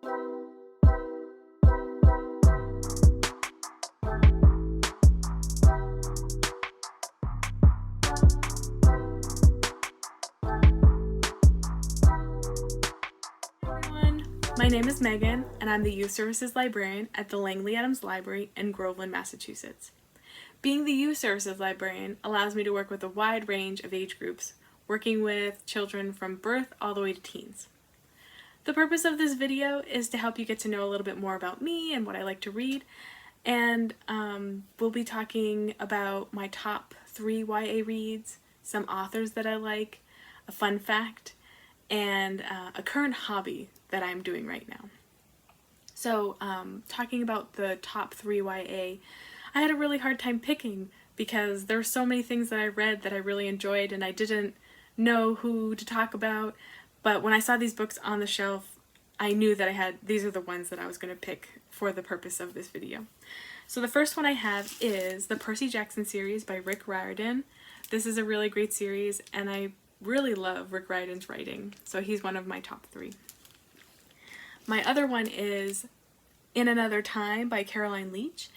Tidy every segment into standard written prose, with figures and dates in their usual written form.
My name is Megan, and I'm the Youth Services Librarian at the Langley-Adams Library in Groveland, Massachusetts. Being the Youth Services Librarian allows me to work with a wide range of age groups, working with children from birth all the way to teens. The purpose of this video is to help you get to know a little bit more about me and what I like to read, and we'll be talking about my top 3 YA reads, some authors that I like, a fun fact, and a current hobby that I'm doing right now. So talking about the top 3 YA, I had a really hard time picking because there were so many things that I read that I really enjoyed and I didn't know who to talk about, but when I saw these books on the shelf, I knew that these are the ones that I was going to pick for the purpose of this video. So the first one I have is the Percy Jackson series by Riordan. This is a really great series and I really love Rick Riordan's writing, so he's one of my top 3. My other one is In Another Time by Leech.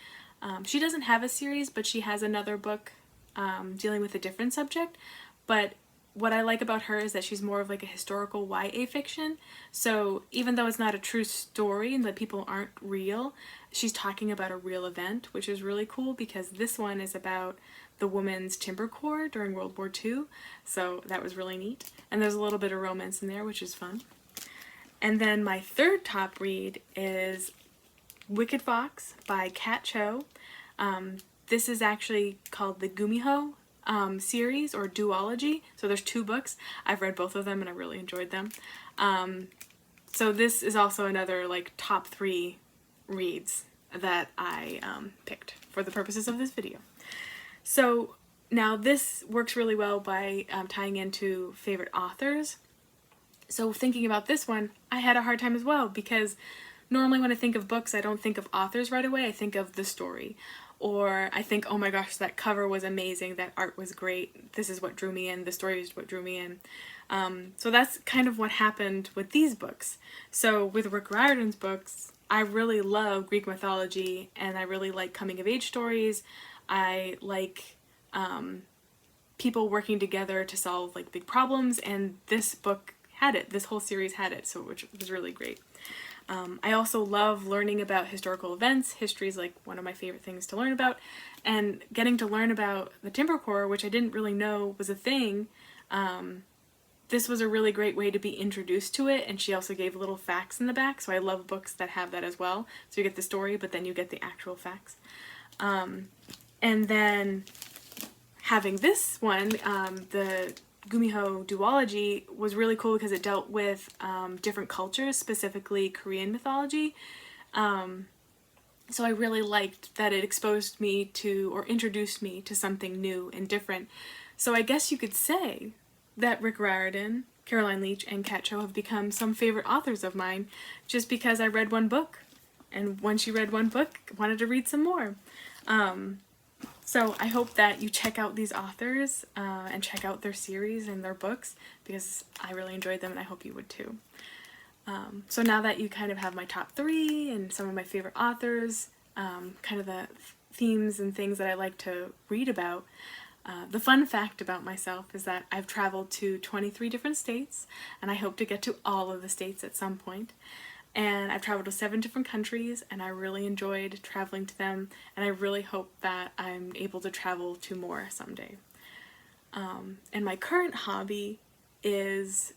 She doesn't have a series, but she has another book dealing with a different subject, but what I like about her is that she's more of like a historical YA fiction, so even though it's not a true story and that people aren't real, she's talking about a real event, which is really cool because this one is about the Women's Timber Corps during World War II, so that was really neat. And there's a little bit of romance in there, which is fun. And then my third top read is Wicked Fox by Kat Cho. This is actually called the Gumiho series or duology, so there's 2 books. I've read both of them and I really enjoyed them. So this is also another like top 3 reads that I picked for the purposes of this video. So now this works really well by tying into favorite authors. So thinking about this one, I had a hard time as well because normally when I think of books, I don't think of authors right away, I think of the story. Or I think, oh my gosh, that cover was amazing, that art was great, this is what drew me in, the story is what drew me in. So that's kind of what happened with these books. So with Rick Riordan's books, I really love Greek mythology and I really like coming of age stories. I like people working together to solve like big problems, and this book had it, this whole series had it, so which was really great. I also love learning about historical events. History is like one of my favorite things to learn about, and getting to learn about the Timber Corps, which I didn't really know was a thing. This was a really great way to be introduced to it, and she also gave little facts in the back, so I love books that have that as well. So you get the story, but then you get the actual facts. And then having this one, the Gumiho duology, was really cool because it dealt with different cultures, specifically Korean mythology. So I really liked that it exposed me to, or introduced me to, something new and different. So I guess you could say that Rick Riordan, Leech, and Kat Cho have become some favorite authors of mine just because I read one book. And once you read one book, I wanted to read some more. So I hope that you check out these authors and check out their series and their books because I really enjoyed them and I hope you would too. So now that you kind of have my top 3 and some of my favorite authors, kind of the themes and things that I like to read about, the fun fact about myself is that I've traveled to 23 different states and I hope to get to all of the states at some point. And I've traveled to 7 different countries and I really enjoyed traveling to them, and I really hope that I'm able to travel to more someday. And my current hobby is,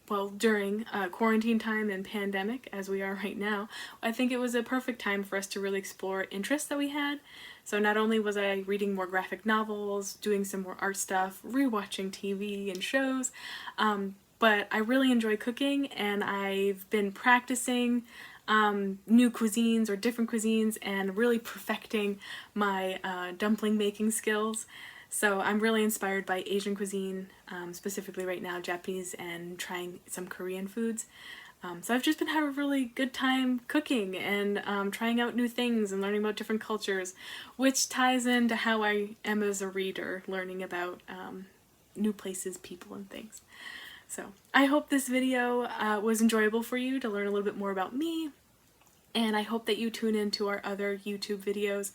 well, during quarantine time and pandemic, as we are right now, I think it was a perfect time for us to really explore interests that we had. So not only was I reading more graphic novels, doing some more art stuff, rewatching TV and shows, but I really enjoy cooking, and I've been practicing new cuisines or different cuisines and really perfecting my dumpling making skills. So I'm really inspired by Asian cuisine, specifically right now Japanese, and trying some Korean foods. So I've just been having a really good time cooking and trying out new things and learning about different cultures, which ties into how I am as a reader, learning about new places, people, and things. So I hope this video was enjoyable for you to learn a little bit more about me, and I hope that you tune into our other YouTube videos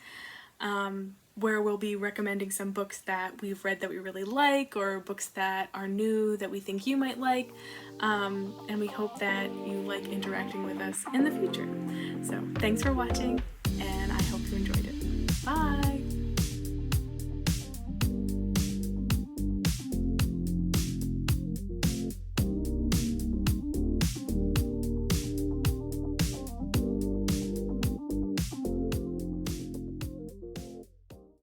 where we'll be recommending some books that we've read that we really like, or books that are new that we think you might like, and we hope that you like interacting with us in the future. So thanks for watching, and I hope you enjoyed it. Bye!